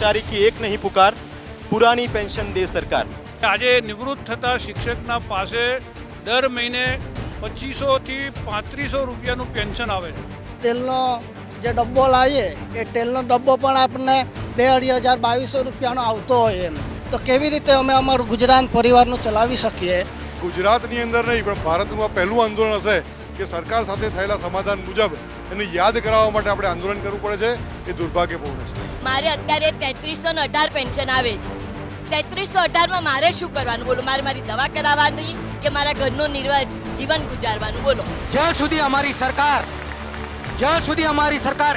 कर्मचारी की एक नहीं पुकार, पुरानी पेंशन दे सरकार। આજે નિવૃત્ત થતા શિક્ષકના પાસે દર મહિને 2500 થી 3500 રૂપિયાનું પેન્શન આવે છે। તેલનો જે ડબ્બો લાવીએ એ તેલનો ડબ્બો પણ આપણને 2,500-2,200 રૂપિયાનો આવતો હોય એમ, તો કેવી રીતે અમે અમારું ગુજરાન પરિવારનું ચલાવી શકીએ? ગુજરાતની અંદર નહીં પણ ભારતનું આ પહેલું આંદોલન હશે કે સરકાર સાથે થયેલા સમાધાન મુજબ એને યાદ કરાવવા માટે આપણે આંદોલન કરવું પડે છે। એ દુર્ભાગ્યપૂર્ણ છે। મારે અત્યારે 3318 પેન્શન આવે છે। 3318માં મારે શું કરવાનું બોલો? મારે મારી દવા કરાવવાની કે મારા ઘરનું જીવન ગુજારવાનું બોલો? જ્યાં સુધી અમારી સરકાર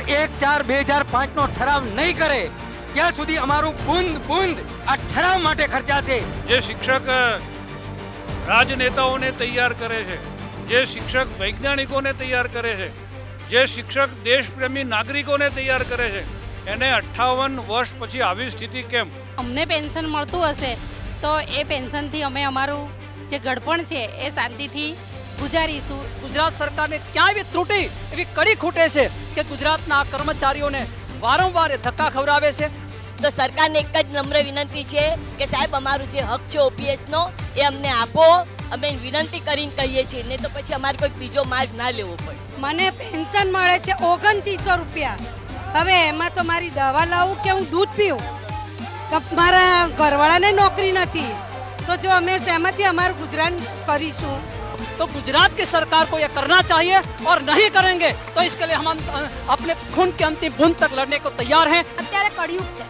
1/4/2005નો ઠરાવ નહીં કરે ત્યાં સુધી અમારું બુંદ બુંદ આ ઠરાવ માટે ખર્ચાશે। જે શિક્ષક રાજનેતાઓને તૈયાર કરે છે, જે શિક્ષક વૈજ્ઞાનિકોને તૈયાર કરે છે, જે શિક્ષક દેશપ્રેમી નાગરિકોને તૈયાર કરે છે, એને 58 વર્ષ પછી આવી સ્થિતિ કેમ? અમને પેન્શન મળતું હશે તો એ પેન્શનથી અમે અમારું જે ગળપણ છે એ શાંતિથી ગુજારીશું। ગુજરાત સરકારને ક્યાં એવી ત્રુટી, એવી કડી ખૂટે છે કે ગુજરાતના કર્મચારીઓને વારંવાર ધક્કા ખવડાવે છે। તો સરકારને એક જ નમ્ર વિનંતી છે કે સાહેબ અમારું જે હક છે ઓપીએસનો એ અમને આપો। અમે વિનંતી કરીને કહીએ છીએ, ને તો પછી અમારે કોઈ બીજો માર્ગ ના લેવો પડે। મને પેન્શન મળે છે 2900 રૂપિયા। હવે એમાં તો મારી દવા લાવું કે હું દૂધ પીવું? મારા ઘરવાળાને નોકરી નથી, તો જો અમે શેમાંથી અમારું ગુજરાન કરીશું? तो गुजरात की सरकार को यह करना चाहिए और नहीं करेंगे तो इसके लिए हम अपने खून के अंतिम बूंद तक लड़ने को तैयार हैं। અત્યારે કળિયુગ છે,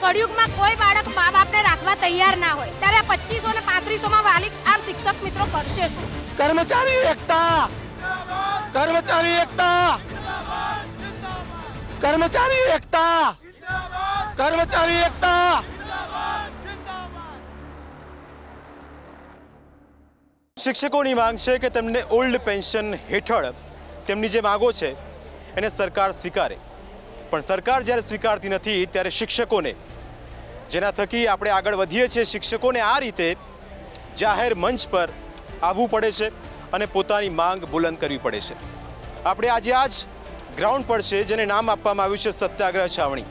કળિયુગમાં કોઈ બાળક મા બાપને રાખવા તૈયાર ના હોય ત્યારે 2500 ને 3500માં વાલી આ શિક્ષક મિત્રો કરશે શું? કર્મચારી એકતા, કર્મચારી એકતા, કર્મચારી એકતા, કર્મચારી એકતા। શિક્ષકોની માંગ છે કે તેમને ઓલ્ડ પેન્શન હેઠળ તેમની જે માંગો છે એને સરકાર સ્વીકારે, પણ સરકાર જ્યારે સ્વીકારતી નથી ત્યારે શિક્ષકોને, જેના થકી આપણે આગળ વધીએ છીએ, શિક્ષકોને આ રીતે જાહેર મંચ પર આવવું પડે છે અને પોતાની માંગ બુલંદ કરવી પડે છે। આપણે આજે આ જ ગ્રાઉન્ડ પર છે જેને નામ આપવામાં આવ્યું છે સત્યાગ્રહ છાવણી,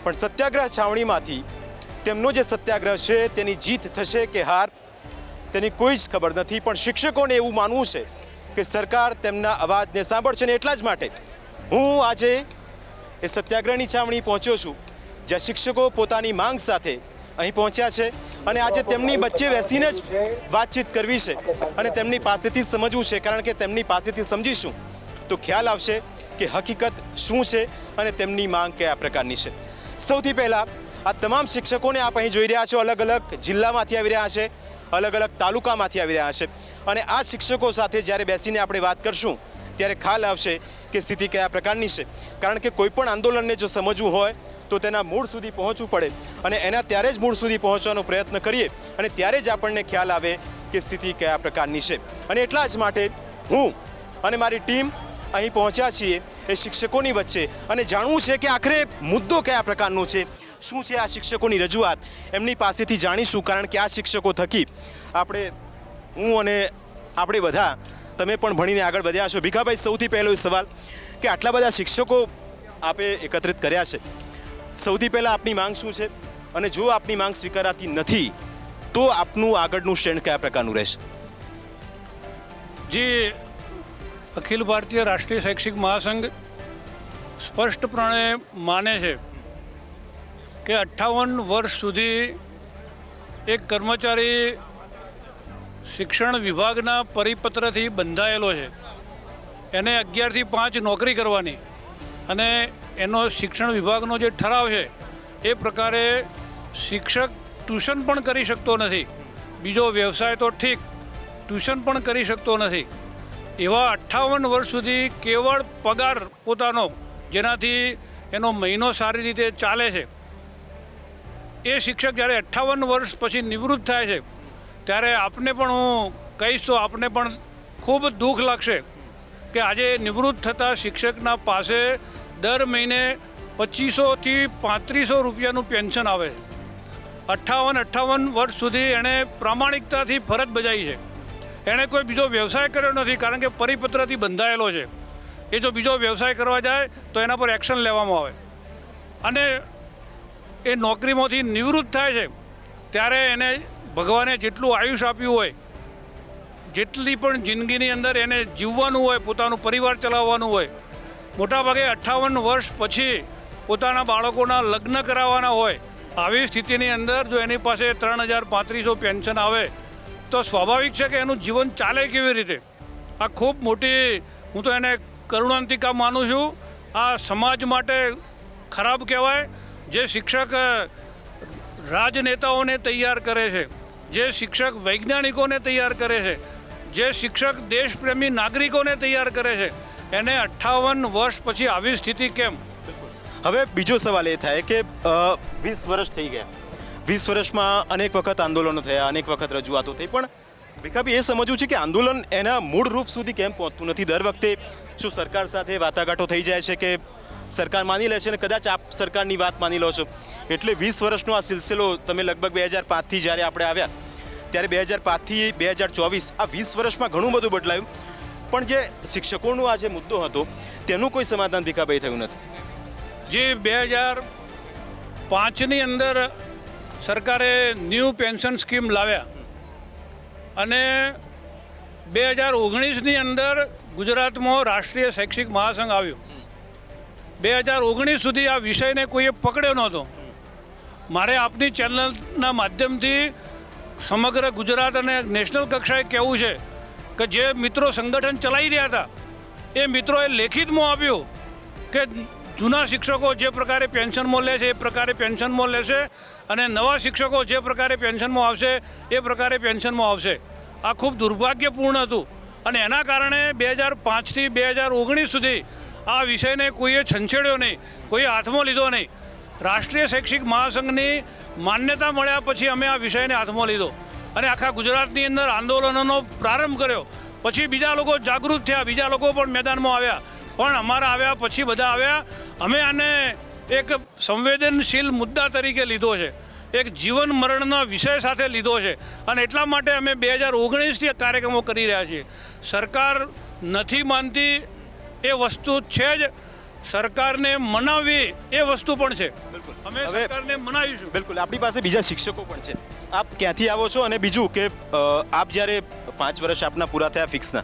પણ સત્યાગ્રહ છાવણીમાંથી તેમનો જે સત્યાગ્રહ છે તેની જીત થશે કે હાર તેની કોઈ જ ખબર નથી, પણ શિક્ષકોને એવું માનવું છે કે સરકાર તેમના અવાજને સાંભળશે। ને એટલા જ માટે હું આજે એ સત્યાગ્રહની છાવણી પહોંચ્યો છું જ્યાં શિક્ષકો પોતાની માંગ સાથે અહીં પહોંચ્યા છે અને આજે તેમની વચ્ચે બેસીને જ વાતચીત કરવી છે અને તેમની પાસેથી સમજવું છે, કારણ કે તેમની પાસેથી સમજીશું તો ખ્યાલ આવશે કે હકીકત શું છે અને તેમની માંગ કયા પ્રકારની છે। સૌથી પહેલાં આ તમામ શિક્ષકોને આપ અહીં જોઈ રહ્યા છો, અલગ અલગ જિલ્લામાંથી આવી રહ્યા છે, અલગ અલગ તાલુકામાંથી આવી રહ્યા છે અને આ શિક્ષકો સાથે જ્યારે બેસીને આપણે વાત કરશું ત્યારે ખ્યાલ આવશે કે સ્થિતિ કયા પ્રકારની છે, કારણ કે કોઈપણ આંદોલનને જો સમજવું હોય તો તેના મૂળ સુધી પહોંચવું પડે અને એના ત્યારે જ મૂળ સુધી પહોંચવાનો પ્રયત્ન કરીએ અને ત્યારે જ આપણને ખ્યાલ આવે કે સ્થિતિ કયા પ્રકારની છે। અને એટલા જ માટે હું અને મારી ટીમ અહીં પહોંચ્યા છીએ એ શિક્ષકોની વચ્ચે અને જાણવું છે કે આખરે મુદ્દો કયા પ્રકારનો છે, શું છે આ શિક્ષકોની રજૂઆત, એમની પાસેથી જાણીશું, કારણ કે આ શિક્ષકો થકી હું અને આપણે બધા, તમે પણ ભણીને આગળ વધ્યા છો। ભીખાભાઈ, સૌથી પહેલો સવાલ કે આટલા બધા શિક્ષકો આપે એકત્રિત કર્યા છે, સૌથી પહેલાં આપની માંગ શું છે અને જો આપની માંગ સ્વીકારાતી નથી તો આપનું આગળનું સ્ટેન્ડ કયા પ્રકારનું રહેશે? જે અખિલ ભારતીય રાષ્ટ્રીય શૈક્ષિક મહાસંઘ સ્પષ્ટપણે માને છે કે 58 વર્ષ સુધી એક કર્મચારી શિક્ષણ વિભાગના પરિપત્રથી બંધાયેલો છે, એને 11 થી 5 નોકરી કરવાની અને એનો શિક્ષણ વિભાગનો જે ઠરાવ છે એ પ્રકારે શિક્ષક ટ્યુશન પણ કરી શકતો નથી, બીજો વ્યવસાય તો ઠીક, ટ્યુશન પણ કરી શકતો નથી। એવા 58 વર્ષ સુધી કેવળ પગાર પોતાનો, જેનાથી એનો મહિનો સારી રીતે ચાલે છે, એ શિક્ષક જ્યારે 58 વર્ષ પછી નિવૃત્ત થાય છે ત્યારે આપને પણ હું કહીશ તો આપને પણ ખૂબ દુઃખ લાગશે કે આજે નિવૃત્ત થતા શિક્ષકના પાસે દર મહિને 2500 થી 3500 રૂપિયાનું પેન્શન આવે છે। 58 વર્ષ સુધી એણે પ્રામાણિકતાથી ફરજ બજાવી છે, એણે કોઈ બીજો વ્યવસાય કર્યો નથી, કારણ કે પરિપત્રથી બંધાયેલો છે। એ જો બીજો વ્યવસાય કરવા જાય તો એના પર એક્શન લેવામાં આવે અને એ નોકરીમાંથી નિવૃત્ત થાય છે ત્યારે એને ભગવાને જેટલું આયુષ્ય આપ્યું હોય, જેટલી પણ જિંદગીની અંદર એને જીવવાનું હોય, પોતાનું પરિવાર ચલાવવાનું હોય, મોટાભાગે 58 વર્ષ પછી પોતાના બાળકોના લગ્ન કરાવવાના હોય, આવી સ્થિતિની અંદર જો એની પાસે 3,3500 પેન્શન આવે તો સ્વાભાવિક છે કે એનું જીવન ચાલે કેવી રીતે? આ ખૂબ મોટી, હું તો એને કરુણાંતિકા માનું છું. આ સમાજ માટે ખરાબ કહેવાય. જે શિક્ષક રાજનેતાઓને તૈયાર કરે છે, જે શિક્ષક વૈજ્ઞાનિકોને તૈયાર કરે છે, જે શિક્ષક દેશપ્રેમી નાગરિકોને તૈયાર કરે છે, એને 58 વર્ષ પછી આવી સ્થિતિ કેમ? હવે બીજો સવાલ એ થાય કે 20 વર્ષ થઈ ગયા. 20 વર્ષમાં અનેક વખત આંદોલનો થયા, અનેક વખત રજૂઆતો થઈ, પણ ભીખાભાઈ એ સમજવું છે કે આંદોલન એના મૂળ રૂપ સુધી કેમ પહોંચતું નથી? દર વખતે શું સરકાર સાથે વાટાઘાટો થઈ જાય છે કે સરકાર માની લે છે અને કદાચ આપ સરકારની વાત માની લો છો? એટલે 20 વર્ષનો આ સિલસિલો, તમે લગભગ 2005થી જ્યારે આપણે આવ્યા ત્યારે 2005થી 2024 આ 20 વર્ષમાં ઘણું બધું બદલાયું, પણ જે શિક્ષકોનો આ જે મુદ્દો હતો તેનું કોઈ સમાધાન ભીખાભાઈ થયું નથી. જે 2005ની અંદર સરકારે ન્યૂ પેન્શન સ્કીમ લાવ્યા અને 2019ની અંદર ગુજરાતમાં રાષ્ટ્રીય શૈક્ષિક મહાસંઘ આવ્યું. 2019 સુધી આ વિષયને કોઈએ પકડ્યો નહોતો. મારે આપની ચેનલના માધ્યમથી સમગ્ર ગુજરાત અને નેશનલ કક્ષાએ કહેવું છે કે જે મિત્રો સંગઠન ચલાવી રહ્યા હતા એ મિત્રોએ લેખિતમાં આપ્યું કે જૂના શિક્ષકો જે પ્રકારે પેન્શનમાં લે છે એ પ્રકારે પેન્શનમાં લેશે અને નવા શિક્ષકો જે પ્રકારે પેન્શનમાં આવશે એ પ્રકારે પેન્શનમાં આવશે. આ ખૂબ દુર્ભાગ્યપૂર્ણ હતું અને એના કારણે 2005થી 2019 સુધી આ વિષયને કોઈએ છંછેડ્યો નહીં, કોઈએ હાથમાં લીધો નહીં. રાષ્ટ્રીય શૈક્ષિક મહાસંઘની માન્યતા મળ્યા પછી અમે આ વિષયને હાથમાં લીધો અને આખા ગુજરાતની અંદર આંદોલનોનો પ્રારંભ કર્યો. પછી બીજા લોકો જાગૃત થયા, બીજા લોકો પણ મેદાનમાં આવ્યા, પણ અમારા આવ્યા પછી બધા આવ્યા. અમે આને એક સંવેદનશીલ મુદ્દા તરીકે લીધો છે, એક જીવન મરણના વિષય સાથે લીધો છે અને એટલા માટે અમે 2019થી કાર્યક્રમો કરી રહ્યા છીએ. સરકાર નથી માનતી એ વસ્તુ છે જ, સરકારને મનાવવી એ વસ્તુ પણ છે. અમે સરકારને મનાવીશું. બિલકુલ. આપણી પાસે બીજા શિક્ષકો પણ છે. આપ ક્યાંથી આવો છો? અને બીજું કે આપ જ્યારે 5 વર્ષ આપના પૂરા થયા ફિક્સના,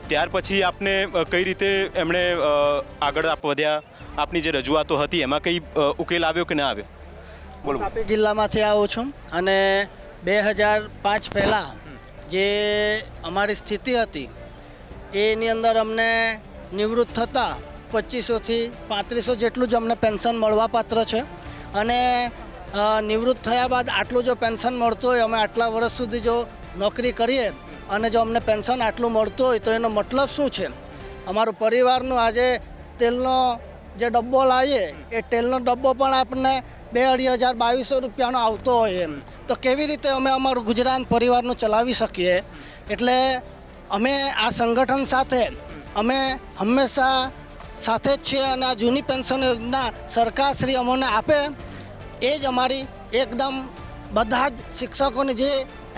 ત્યાર પછી આપને કઈ રીતે એમણે આગળ આપ વધ્યા? આપની જે રજૂઆતો હતી એમાં કઈ ઉકેલ આવ્યો કે ના આવ્યો? બોલો. તાપી જિલ્લામાંથી આવું છું અને 2005 પહેલાં જે અમારી સ્થિતિ હતી એની અંદર અમને નિવૃત્ત થતાં 2500થી 3500 જેટલું જ અમને પેન્શન મળવાપાત્ર છે અને નિવૃત્ત થયા બાદ આટલું જો પેન્શન મળતું હોય, અમે આટલા વર્ષ સુધી જો નોકરી કરીએ અને જો અમને પેન્શન આટલું મળતું હોય તો એનો મતલબ શું છે? અમારું પરિવારનું આજે તેલનો જે ડબ્બો લાવીએ એ તેલનો ડબ્બો પણ આપણને 2,500-2,200 રૂપિયાનો આવતો હોય એમ, તો કેવી રીતે અમે અમારું ગુજરાન પરિવારનું ચલાવી શકીએ? એટલે અમે આ સંગઠન સાથે અમે હંમેશા સાથે જ છીએ અને આ જૂની પેન્શન યોજના સરકારશ્રી અમને આપે એ જ અમારી એકદમ બધા જ શિક્ષકોની જે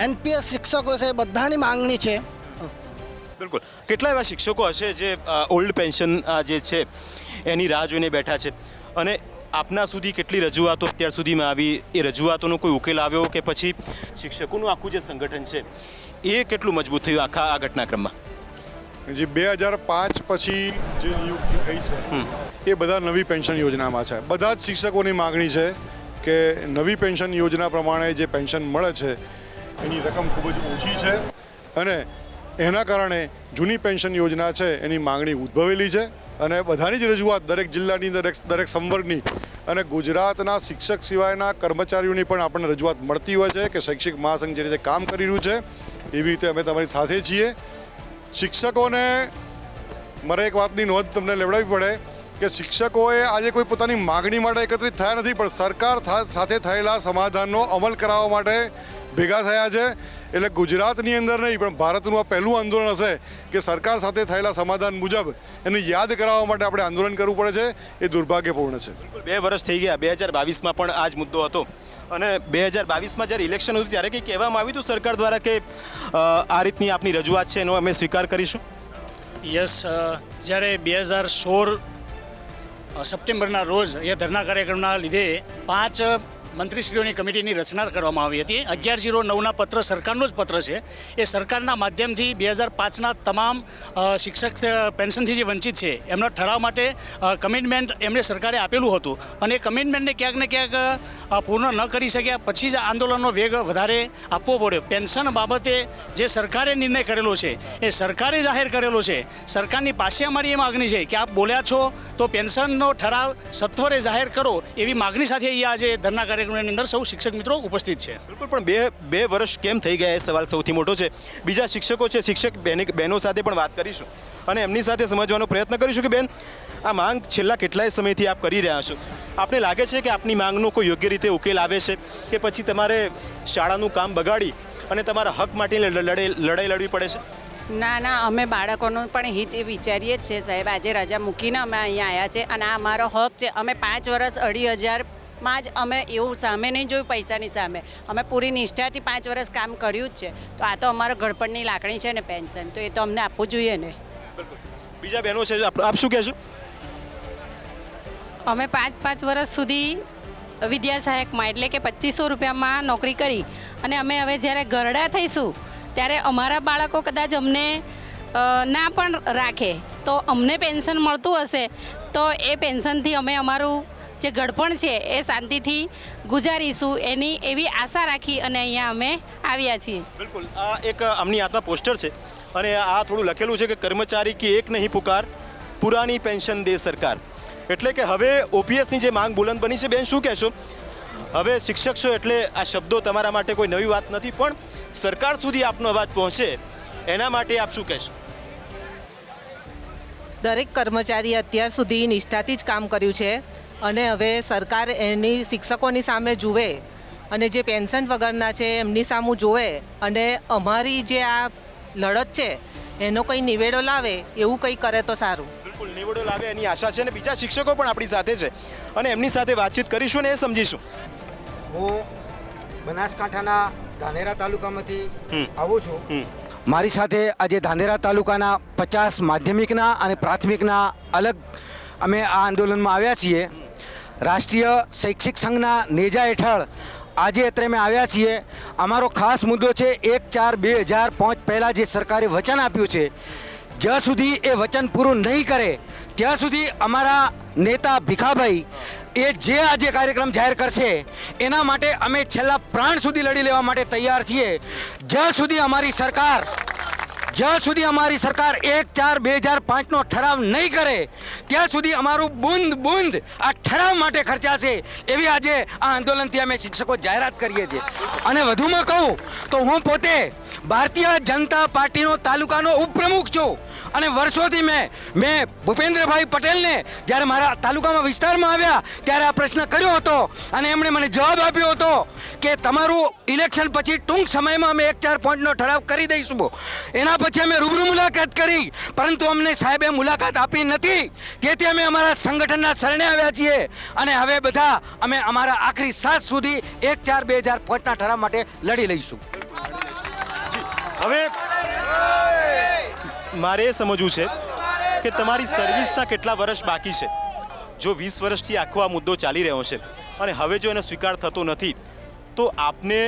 NPS શિક્ષકો છે એ બધાની માંગણી છે. બિલકુલ. કેટલા એવા શિક્ષકો હશે જે ઓલ્ડ પેન્શન જે છે એની રાહ જોઈને બેઠા છે અને આપના સુધી કેટલી રજૂઆતો અત્યાર સુધીમાં આવી? એ રજૂઆતોનો કોઈ ઉકેલ આવ્યો કે પછી શિક્ષકોનું આખું જે સંગઠન છે એ કેટલું મજબૂત થયું આખા આ ઘટનાક્રમમાં? જે 2005 પછી જે નિયુક્તિ થઈ છે એ બધા નવી પેન્શન યોજનામાં છે. બધા જ શિક્ષકોની માગણી છે કે નવી પેન્શન યોજના પ્રમાણે જે પેન્શન મળે છે એની રકમ ખૂબ જ ઓછી છે અને એના કારણે જૂની પેન્શન યોજના છે એની માગણી ઉદ્ભવેલી છે અને બધાની જ રજૂઆત દરેક જિલ્લાની દરેક સંવર્ગની અને ગુજરાતના શિક્ષક સિવાયના કર્મચારીઓની પણ આપણને રજૂઆત મળતી હોય છે કે શૈક્ષિક મહાસંઘ જે રીતે કામ કરી રહ્યું છે એવી રીતે અમે તમારી સાથે છીએ. શિક્ષકોને મારે એક વાતની નોંધ તમને લેવડાવવી પડે કે શિક્ષકોએ આજે કોઈ પોતાની માગણી માટે એકત્રિત થયા નથી, પણ સરકાર સાથે થયેલા સમાધાનનો અમલ કરાવવા માટે ભેગા થયા છે. એટલે ગુજરાતની અંદર નહીં પણ ભારતનું આ પહેલું આંદોલન હશે કે સરકાર સાથે થયેલા સમાધાન મુજબ એને યાદ કરાવવા માટે આપણે આંદોલન કરવું પડે છે. એ દુર્ભાગ્યપૂર્ણ છે. 2 વર્ષ થઈ ગયા. 2022માં પણ આ જ મુદ્દો હતો અને 2022માં જ્યારે ઇલેક્શન હતું ત્યારે કંઈ કહેવામાં આવ્યું હતું સરકાર દ્વારા કે આ રીતની આપની રજૂઆત છે એનો અમે સ્વીકાર કરીશું? યસ, જ્યારે 2016 સપ્ટેમ્બરના રોજ એ ધરના કાર્યક્રમના લીધે 5 મંત્રીશ્રીઓની કમિટીની રચના કરવામાં આવી હતી. 1109ના પત્ર સરકારનો જ પત્ર છે. એ સરકારના માધ્યમથી 2005ના તમામ શિક્ષક પેન્શનથી જે વંચિત છે એમના ઠરાવ માટે કમિટમેન્ટ એમણે સરકારે આપેલું હતું અને એ કમિટમેન્ટને ક્યાંક ને ક્યાંક પૂર્ણ ન કરી શક્યા. પછી જ આંદોલનનો વેગ વધારે આપવો પડ્યો. પેન્શન બાબતે જે સરકારે નિર્ણય કરેલો છે એ સરકારે જાહેર કરેલો છે. સરકારની પાસે અમારી એ માગણી છે કે આપ બોલ્યા છો તો પેન્શનનો ઠરાવ સત્વરે જાહેર કરો એવી માગણી સાથે અહીંયા આજે ધરના કાર્યક્રમની અંદર સૌ શિક્ષક મિત્રો ઉપસ્થિત છે. બિલકુલ, પણ બે વર્ષ કેમ થઈ ગયા એ સવાલ સૌથી મોટો છે. બીજા શિક્ષકો છે, શિક્ષક બહેનો સાથે પણ વાત કરીશું અને એમની સાથે સમજવાનો પ્રયત્ન કરીશું કે બેન, આ માંગ છેલ્લા કેટલાય સમયથી આપ કરી રહ્યા છો. આપને લાગે છે કે આપની માંગનો કોઈ યોગ્ય રીતે ઉકેલ આવે છે કે પછી તમારે શાળાનું કામ બગાડી અને તમારા હક માટે લડાઈ લડવી પડે છે? ના ના, અમે બાળકોનું પણ હિત એ વિચારીએ જ છે સાહેબ. આજે રજા મૂકીને અમે અહીંયા આવ્યા છે અને આ અમારો હક છે. અમે 5 વર્ષ 2,500માં જ અમે એવું સામે નહીં જોયું, પૈસાની સામે. અમે પૂરી નિષ્ઠાથી 5 વર્ષ કામ કર્યું જ છે. તો આ તો અમારો ઘડપણની લાગણી છે ને પેન્શન, તો એ તો અમને આપવું જોઈએ ને. બીજા બહેનો છે, આપ શું કહેશો? અમે 5 વર્ષ સુધી વિદ્યા સહાયકમાં એટલે કે 2500 રૂપિયામાં નોકરી કરી અને અમે હવે જ્યારે ઘરડા થઈશું ત્યારે અમારા બાળકો કદાચ અમને ના પણ રાખે તો અમને પેન્શન મળતું હશે તો એ પેન્શનથી અમે અમારું જે ઘડપણ છે એ શાંતિથી ગુજારીશું એની એવી આશા રાખી અને અહીંયા અમે આવ્યા છીએ. બિલકુલ, આ એક આમની હાથમાં પોસ્ટર છે અને આ થોડું લખેલું છે કે કર્મચારી કી એક નહીં પુકાર, પુરાની પેન્શન દે સરકાર. એટલે કે હવે ઓપીએસની જે માંગ બુલંદ બની છે. બેન, શું કહેશો? હવે શિક્ષક છો એટલે આ શબ્દો તમારા માટે કોઈ નવી વાત નથી, પણ સરકાર સુધી આપનો અવાજ પહોંચે એના માટે આપ શું કહેશો? દરેક કર્મચારી અત્યાર સુધી નિષ્ઠાથી જ કામ કર્યું છે અને હવે સરકાર એની શિક્ષકોની સામે જુએ અને જે પેન્શન વગરના છે એમની સામું જોવે અને અમારી જે આ લડત છે એનો કંઈ નિવેડો લાવે એવું કંઈ કરે તો સારું. બિલકુલ, નિવેડો લાવે એની આશા છે અને બીજા શિક્ષકો પણ આપણી સાથે છે અને એમની સાથે વાતચીત કરીશું ને એ સમજીશું. હું બનાસકાંઠાના ધાનેરા તાલુકામાંથી આવું છું. મારી સાથે આજે ધાનેરા તાલુકાના 50 માધ્યમિકના અને પ્રાથમિકના અલગ અમે આ આંદોલનમાં આવ્યા છીએ. રાષ્ટ્રીય શૈક્ષિક સંઘના નેજા હેઠળ આજે અત્રે અમે આવ્યા છીએ. અમારો ખાસ મુદ્દો છે 1/4/2005 પહેલાં જે સરકારે વચન આપ્યું છે, જ્યાં સુધી એ વચન પૂરું નહીં કરે ત્યાં સુધી અમારા નેતા ભીખાભાઈ એ જે આજે કાર્યક્રમ જાહેર કરશે એના માટે અમે છેલ્લા પ્રાણ સુધી લડી લેવા માટે તૈયાર છીએ. જ્યાં સુધી અમારી સરકાર 1/4/2005નો ઠરાવ નહીં કરે ત્યાં સુધી અમારું બુંદ બુંદ આ ઠરાવ માટે ખર્ચાશે એવી આજે આ આંદોલનથી અમે શિક્ષકો જાહેરાત કરીએ છીએ. અને વધુમાં કહું તો હું પોતે ભારતીય જનતા પાર્ટીનો તાલુકાનો ઉપપ્રમુખ છું અને વર્ષોથી મેં ભૂપેન્દ્રભાઈ પટેલને જ્યારે મારા તાલુકામાં વિસ્તારમાં આવ્યા ત્યારે આ પ્રશ્ન કર્યો હતો અને એમણે મને જવાબ આપ્યો હતો કે તમારું ઇલેક્શન પછી ટૂંક સમયમાં અમે 1/4/5નો ઠરાવ કરી દઈશું. એના પછી અમે રૂબરૂ મુલાકાત કરી પરંતુ અમને સાહેબે મુલાકાત આપી નથી. તેથી અમે અમારા સંગઠનના શરણે આવ્યા છીએ અને હવે બધા અમે અમારા આખરી શ્વાસ સુધી 1/4/2005ના ઠરાવ માટે લડી લઈશું. હવે મારે એ સમજવું છે કે તમારી સર્વિસના કેટલા વર્ષ બાકી છે? જો 20 વર્ષથી આખો આ મુદ્દો ચાલી રહ્યો છે અને હવે જો એનો સ્વીકાર થતો નથી તો આપને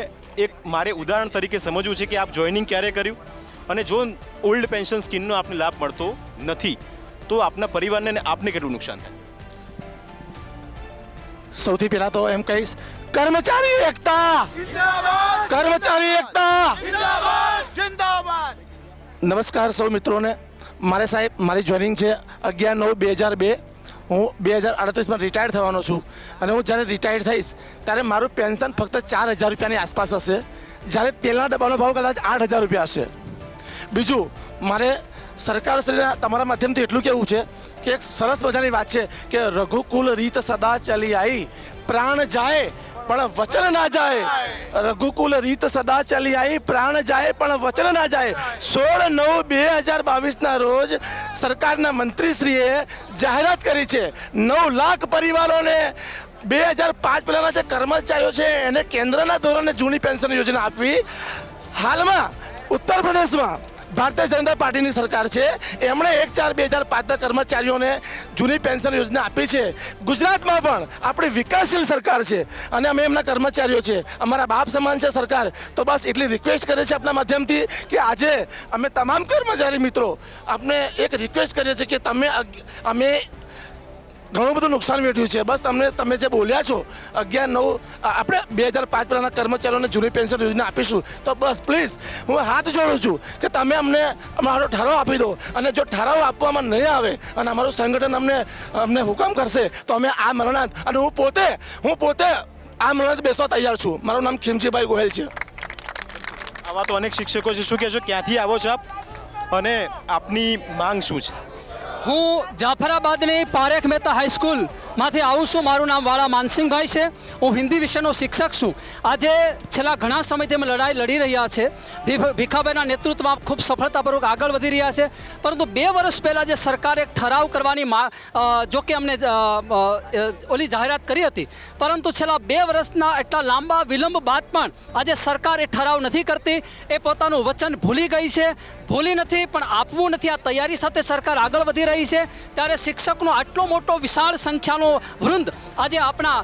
એક મારે ઉદાહરણ તરીકે સમજવું છે કે આપ જોઈનિંગ ક્યારે કર્યું અને જો ઓલ્ડ પેન્શન સ્કીમનો આપને લાભ મળતો નથી તો આપના પરિવારને અને આપને કેટલું નુકસાન થાય? સૌથી પહેલાં તો એમ કહીશ, કર્મચારી એકતા, કર્મચારી એકતા જિંદાબાદ. નમસ્કાર સૌ મિત્રોને. મારે સાહેબ મારી જોઈનિંગ છે 11/9/2002. હું 2038માં રિટાયર થવાનો છું અને હું જ્યારે રિટાયર થઈશ ત્યારે મારું પેન્શન ફક્ત 4,000 રૂપિયાની આસપાસ હશે, જ્યારે તેલના ડબ્બાનો ભાવ કદાચ 8,000 રૂપિયા હશે. બીજું, મારે સરકારશ્રીના તમારા માધ્યમથી એટલું કહેવું છે કે એક સરસ મજાની વાત છે કે રઘુકુલ રીત સદા ચલી આવી, પ્રાણ જાય પણ વચન ના જાય. રઘુકુલ રીત સદા ચલી આવી, પ્રાણ જાય પણ વચન ના જાય. 16/9/2022ના રોજ સરકારના મંત્રીશ્રીએ જાહેરાત કરી છે 9 લાખ પરિવારોને 2005 પહેલાના જે કર્મચારીઓ છે એને કેન્દ્રના ધોરણે જૂની પેન્શન યોજના આપવી. હાલમાં ઉત્તર પ્રદેશમાં ભારતીય જનતા પાર્ટીની સરકાર છે. એમણે 1/4/2005ના કર્મચારીઓને જૂની પેન્શન યોજના આપી છે. ગુજરાતમાં પણ આપણી વિકાસશીલ સરકાર છે અને અમે એમના કર્મચારીઓ છે, અમારા બાપ સમાન છે સરકાર. તો બસ એટલી રિક્વેસ્ટ કરે છે આપના માધ્યમથી કે આજે અમે તમામ કર્મચારી મિત્રો આપને એક રિક્વેસ્ટ કરીએ છીએ કે અમે ઘણું બધું નુકસાન વેઠ્યું છે. બસ તમે જે બોલ્યા છો 11/9 આપણે 2005 પહેલાંના કર્મચારીઓને જૂની પેન્શન યોજના આપીશું. તો બસ પ્લીઝ હું હાથ જોડું છું કે તમે અમને અમારો ઠરાવ આપી દો, અને જો ઠરાવ આપવામાં નહીં આવે અને અમારું સંગઠન અમને હુકમ કરશે તો અમે આ મરણાંત, અને હું પોતે આ મરણાંત બેસવા તૈયાર છું. મારું નામ ખીમજીભાઈ ગોહેલ છે. આવા તો અનેક શિક્ષકો છે. શું કહેશો, ક્યાંથી આવો છો આપ અને આપની માંગ શું છે? હું જાફરાબાદની પારેખ મહેતા હાઈસ્કૂલમાંથી આવું છું. મારું નામ વાળા માનસિંહભાઈ છે. હું હિન્દી વિષયનો શિક્ષક છું. આજે છેલ્લા ઘણા સમયથી અમે લડાઈ લડી રહ્યા છે. ભીખાભાઈના નેતૃત્વમાં ખૂબ સફળતાપૂર્વક આગળ વધી રહ્યા છે. પરંતુ 2 વર્ષ પહેલાં જે સરકારે એક ઠરાવ કરવાની જો કે અમને ઓલી જાહેરાત કરી હતી, પરંતુ છેલ્લા 2 વર્ષના એટલા લાંબા વિલંબ બાદ પણ આજે સરકાર એ ઠરાવ નથી કરતી. એ પોતાનું વચન ભૂલી ગઈ છે. ભૂલી નથી પણ આપવું નથી. આ તૈયારી સાથે સરકાર આગળ વધી રહી છે. ત્યારે શિક્ષકનો આટલો મોટો વિશાળ સંખ્યાનો વૃંદ આજે આપણા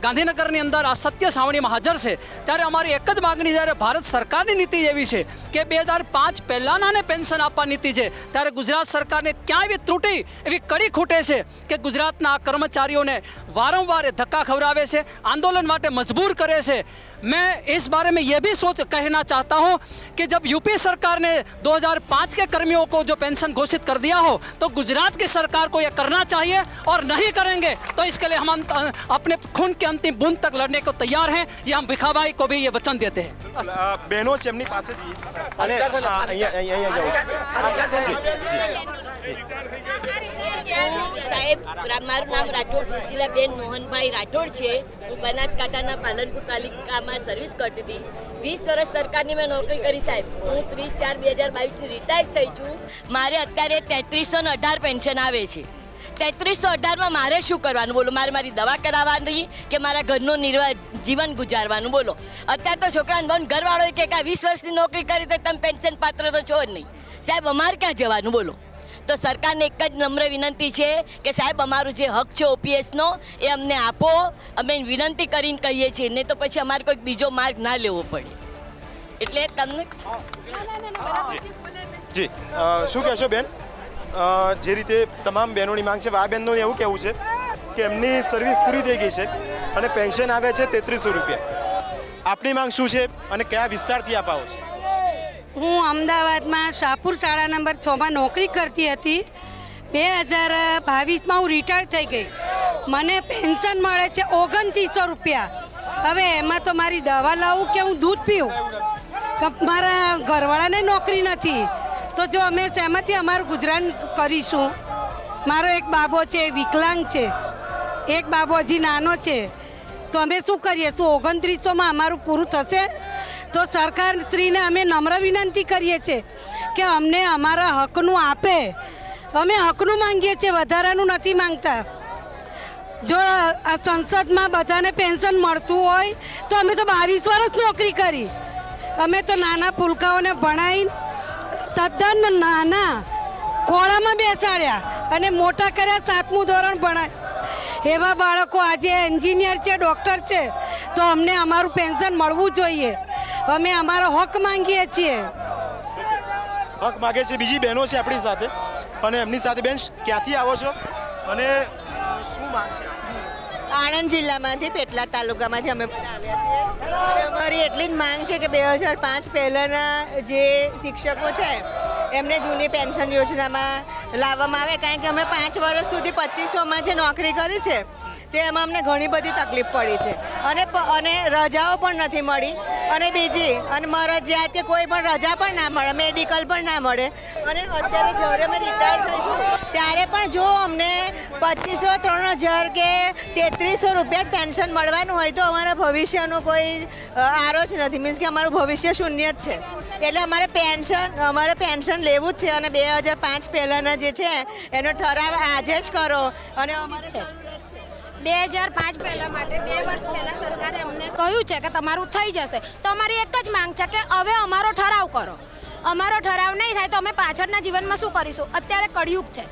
ગાંધીનગરની અંદર આ સત્ય સાવણીમાં હાજર છે. ત્યારે અમારી એક જ માગણી, જ્યારે ભારત સરકારની નીતિ એવી છે કે 2005 પહેલાંનાને પેન્શન આપવા નીતિ છે, ત્યારે ગુજરાત સરકારને ક્યાં એવી ત્રુટિ, એવી કડી ખૂટે છે કે ગુજરાતના કર્મચારીઓને वारंवार धक्का खवरावे से, आंदोलन माटे मजबूर करे से. मैं इस बारे में ये भी कहना चाहता हूँ कि जब यूपी सरकार ने 2005 के कर्मियों को जो पेंशन घोषित कर दिया हो, तो गुजरात की सरकार को ये करना चाहिए, और नहीं करेंगे तो इसके लिए हम अपने खून के अंतिम बूंद तक लड़ने को तैयार हैं. ये हम भिखाभाई को भी ये वचन देते हैं. बहनों से अपनी पास जी અને અહીંયા સાહેબ, મારું નામ રાઠોડ સુશીલાબેન મોહનભાઈ રાઠોડ છે. હું બનાસકાંઠાના પાલનપુર તાલુકામાં સર્વિસ કરતી હતી. 20 વર્ષ સરકારની મેં નોકરી કરી સાહેબ. હું 30/4/2022ની રિટાયર થઈ છું. મારે અત્યારે 3318 પેન્શન આવે છે. 3318માં મારે શું કરવાનું બોલો? મારી દવા કરાવવાની કે મારા ઘરનો જીવન ગુજારવાનું બોલો? અત્યારે તો છોકરાને બહુ ઘરવાળો કે 20 વર્ષની નોકરી કરી તો તમે પેન્શન પાત્ર તો છો જ નહીં સાહેબ. અમારે ક્યાં જવાનું બોલો? તો સરકારને એક જ નમ્ર વિનંતી છે કે સાહેબ અમારું જે હક છે ઓપીએસનો એ અમને આપો. અમે વિનંતી કરીને કહીએ છીએ, નહીં તો પછી અમારે કોઈ બીજો માર્ગ ના લેવો પડે. એટલે તમને જી શું કહેશો બેન? જે રીતે તમામ બહેનોની માંગ છે, આ બહેનોને એવું કહેવું છે કે એમની સર્વિસ પૂરી થઈ ગઈ છે અને પેન્શન આવે છે 3300 રૂપિયા. આપની માંગ શું છે અને કયા વિસ્તારથી આપ આવો છો? હું અમદાવાદમાં શાહપુર શાળા નંબર 6માં નોકરી કરતી હતી. 2022માં હું રિટાયર થઈ ગઈ. મને પેન્શન મળે છે 2900 રૂપિયા. હવે એમાં તો મારી દવા લાવું કે હું દૂધ પીવું? મારા ઘરવાળાને નોકરી નથી, તો જો અમે શેમાંથી અમારું ગુજરાન કરીશું? મારો એક બાબો છે, વિકલાંગ છે, એક બાબો હજી નાનો છે, તો અમે શું કરીએ? શું 2900માં અમારું પૂરું થશે? તો સરકારશ્રીને અમે નમ્ર વિનંતી કરીએ છીએ કે અમને અમારા હકનું આપે. અમે હકનું માંગીએ છીએ, વધારાનું નથી માંગતા. જો આ સંસદમાં બધાને પેન્શન મળતું હોય તો અમે તો 22 વર્ષ નોકરી કરી. અમે તો નાના પુલકાઓને ભણાવીને તદ્દન નાના ખોળામાં બેસાડ્યા અને મોટા કર્યા, 7મું ધોરણ ભણાય. એવા બાળકો આજે એન્જિનિયર છે, ડૉક્ટર છે, તો અમને અમારું પેન્શન મળવું જોઈએ. અમે અમારો હક માંગીએ છીએ. હક માગે છે. બીજી બહેનો છે આપણી સાથે, અને એમની સાથે બેન ક્યાંથી આવો છો અને શું માંગ છે? આણંદ જિલ્લામાંથી પેટલાદ તાલુકામાંથી અમે આવ્યા છીએ. અને અમારી એટલી જ માંગ છે કે 2005 પહેલાંના જે શિક્ષકો છે એમને જૂની પેન્શન યોજનામાં લાવવામાં આવે, કારણ કે અમે 5 વર્ષ સુધી 2500માં જે નોકરી કરી છે તેમાં અમને ઘણી બધી તકલીફ પડી છે, અને રજાઓ પણ નથી મળી, અને બીજી અને મરજિયાત કે કોઈ પણ રજા પણ ના મળે, મેડિકલ પણ ના મળે. અને અત્યારે જ્યારે અમે રિટાયર થઈશું ત્યારે પણ જો અમને 2500, 3000 કે 3300 રૂપિયા જ પેન્શન મળવાનું હોય તો અમારા ભવિષ્યનો કોઈ આરો જ નથી. મીન્સ કે અમારું ભવિષ્ય શૂન્ય જ છે. એટલે અમારે પેન્શન લેવું જ છે, અને 2005 પહેલાંના જે છે એનો ઠરાવ આજે જ કરો. અને અમારે 2005 પહેલાં માટે 2 વર્ષ પહેલાં સરકારે અમને કહ્યું છે કે તમારું થઈ જશે. તો અમારી એક જ માંગ છે કે હવે અમારો ઠરાવ કરો. અમારો ઠરાવ નહીં થાય તો અમે પાછળના જીવનમાં શું કરીશું? અત્યારે કળિયુગ છે.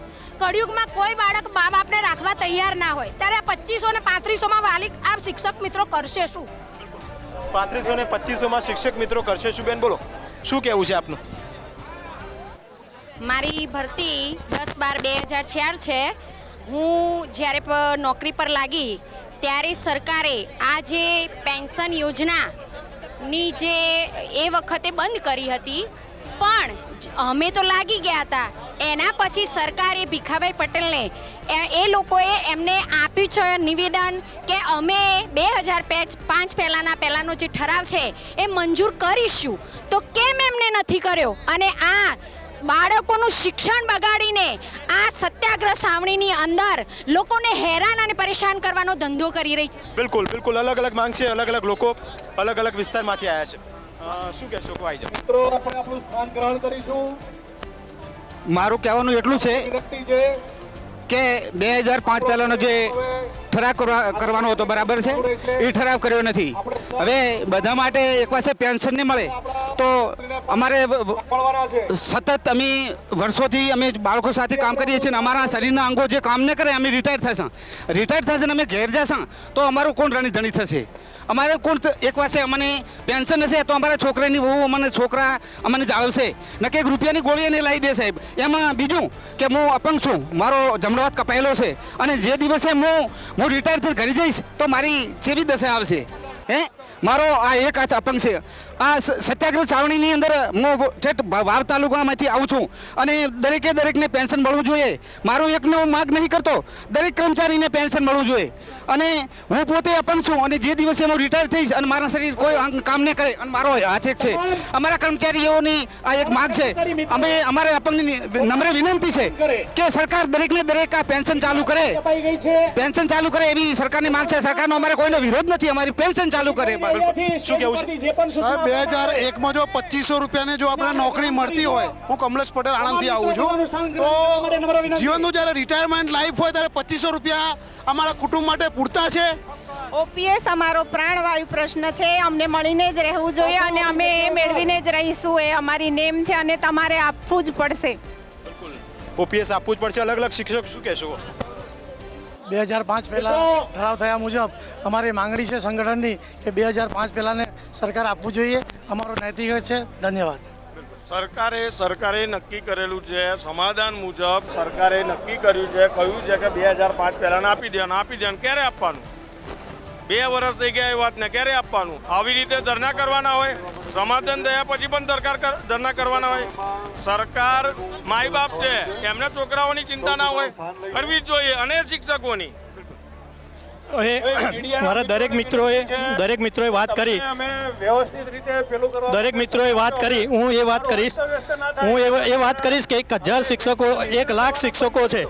કળિયુગમાં કોઈ બાળક મા બાપને રાખવા તૈયાર ના હોય ત્યારે 2500 ને 3500માં વાલી આ શિક્ષક મિત્રો કરશે શું? 3500 ને 2500માં શિક્ષક મિત્રો કરશે શું? બેન બોલો, શું કહેવું છે આપનું? મારી ભરતી 10/12/2004 છે. હું જ્યારે નોકરી પર લાગી ત્યારે સરકારે આ જે પેન્શન યોજનાની જે એ વખતે બંધ કરી હતી, પણ અમે તો લાગી ગયા હતા. એના પછી સરકારે ભીખાભાઈ પટેલને એ લોકોએ એમને આપ્યું છે નિવેદન કે અમે 2005 પહેલાંનો જે ઠરાવ છે એ મંજૂર કરીશું. તો કેમ એમને નથી કર્યો? અને આ બાળકોનું શિક્ષણ બગાડીને આ સત્યાગ્રહ સાવણીની અંદર લોકોને હેરાન અને પરેશાન કરવાનો ધંધો કરી રહી છે. બિલકુલ બિલકુલ, અલગ અલગ માંગ છે, અલગ અલગ લોકો અલગ અલગ વિસ્તારમાંથી આવ્યા છે. શું કહેશો? કોઈ આવી જાઓ મિત્રો, આપણે આપણું સ્થાન ગ્રહણ કરીશું. મારું કહેવાનું એટલું છે કે 2005 પહેલાંનો જે ઠરાવ કરવાનો હતો બરાબર છે, એ ઠરાવ કર્યો નથી. હવે બધા માટે એક પાસે પેન્શન નહીં મળે તો અમારે સતત અમે વર્ષોથી અમે બાળકો સાથે કામ કરીએ છીએ. અમારા શરીરના અંગો જે કામ ન કરે અમે રિટાયર થશે ને અમે ઘેર જશે તો અમારું કોણ રણીધણી થશે? અમારે કોણ એક પાસે અમને પેન્શન હશે તો અમારા છોકરાની બહુ અમને છોકરા અમને જાળવશે ન કે 1 રૂપિયાની ગોળી એને લાવી દે સાહેબ. એમાં બીજું કે હું અપંગ છું, મારો જમણો હાથ કપાયેલો છે અને જે દિવસે હું રિટાયર થઈ ઘરે જઈશ તો મારી જેવી દશા આવશે. મારો આ એક હાથ અપંગ છે. આ સત્યાગ્રહ છાવણીની અંદર હું વાવ તાલુકામાંથી આવું છું અને દરેકને પેન્શન મળવું જોઈએ. મારો એકનો માગ નહીં કરતો, દરેક કર્મચારીને પેન્શન મળવું જોઈએ. અને હું પોતે અપંગ છું અને જે દિવસે હું રિટાયર થઈશ અને મારા શરીર કોઈ કામ નહીં કરે અને મારો હાથ એક છે, અમારા કર્મચારીઓની આ એક માગ છે. અમારે અપંગની નમ્ર વિનંતી છે કે સરકાર દરેકને દરેક આ પેન્શન ચાલુ કરે એવી સરકારની માગ છે. સરકારનો અમારે કોઈનો વિરોધ નથી, અમારી પેન્શન ચાલુ કરે. શું કહેવું છે? સાહેબ, 2001માં જો 2500 રૂપિયાની જો આપણે નોકરી મળતી હોય, હું કમલેશ પટેલ આણંદથી આવું છું, તો જીવનનું જ્યારે રિટાયરમેન્ટ લાઈફ હોય ત્યારે 2500 રૂપિયા અમારા કુટુંબ માટે પૂરતા છે? ઓપીએસ અમારો પ્રાણવાયુ પ્રશ્ન છે. અમને મળીને જ રહેવું જોઈએ અને અમે એ મેળવીને જ રહીશું. એ અમારી નેમ છે અને તમારે આપવું જ પડશે. ઓપીએસ આપવું જ પડશે. અલગ અલગ શિક્ષક શું કહેશો? 2005 પહેલાં ઠરાવ થયા મુજબ અમારી માંગણી છે સંગઠનની કે 2005 પહેલાંને સરકાર આપવું જોઈએ. અમારો નૈતિક છે. ધન્યવાદ. સરકારે નક્કી કરેલું છે, સમાધાન મુજબ સરકારે નક્કી કર્યું છે, કહ્યું છે કે 2005 પહેલાં આપી દેવાનું. ક્યારે આપવાનું? 2 વર્ષ થઈ ગયા એ વાતને ક્યારે આપવાનું? આવી રીતે ધરણા કરવાના હોય? સમાધાન થયા પછી પણ ધરણા કરવાના હોય? સરકાર માય બાપ છે, એમને છોકરાઓની ચિંતા ના હોય? કરવી જ જોઈએ. અને શિક્ષકોની મારા દરેક મિત્રોએ વાત કરી, હું એ વાત કરીશ કે 1000 શિક્ષકો 1 લાખ શિક્ષકો છે,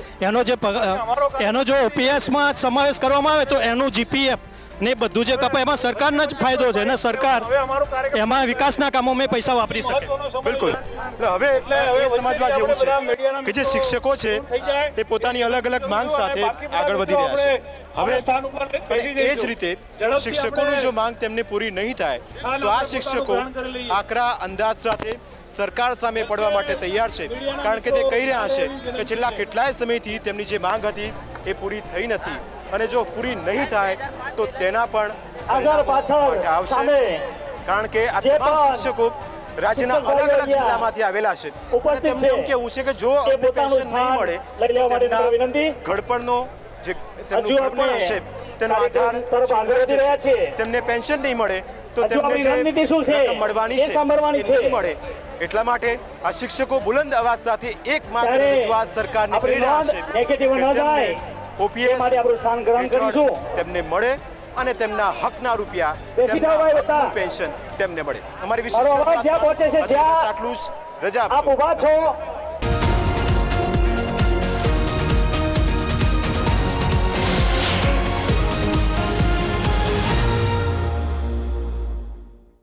એનો જો ઓપીએસમાં સમાવેશ કરવામાં આવે તો એનું જીપીએફ ને બધું જે કપાય એમાં સરકારનો જ ફાયદો છે અને સરકાર એમાં વિકાસના કામોમાં પૈસા વાપરી શકે. બિલકુલ. હવે એ સમજવા જેવું છે કે જે શિક્ષકો છે એ પોતાની અલગ અલગ માંગ સાથે આગળ વધી રહ્યા છે. હવે એ જ રીતે શિક્ષકોની જો માંગ તેમને પૂરી નહીં થાય તો આ શિક્ષકો આકરા અંદાજ સાથે સરકાર સામે પડવા માટે તૈયાર છે. કારણ કે તે કહી રહ્યા છે કે છેલ્લા કેટલાય સમયથી તેમની જે માંગ હતી એ પૂરી થઈ નથી અને જો પૂરી નહીં થાય તો તેના પણ આવશે. કારણ કે આ તમામ શિક્ષકો રાજ્યના અલગ અલગ જિલ્લામાંથી આવેલા છે અને તેમને એવું કેવું છે કે જો અમને પેન્શન નહીં મળે તો તેમના ઘડપણનો જે તેમનું ઘડપણ હશે તેનો આધાર તેમને પેન્શન નહીં મળે તો તેમને જે રકમ મળવાની છે એ નહીં મળે. એટલા માટે આ શિક્ષકો બુલંદ અવાજ સાથે એક માત્ર રજૂઆત સરકારને કરી રહ્યા છે. ઓપીએસ તેમને મળે અને તેમના હકના રૂપિયા પેન્શન તેમને મળે. અમારી વિશેષ આટલું જ. રજા આપશો.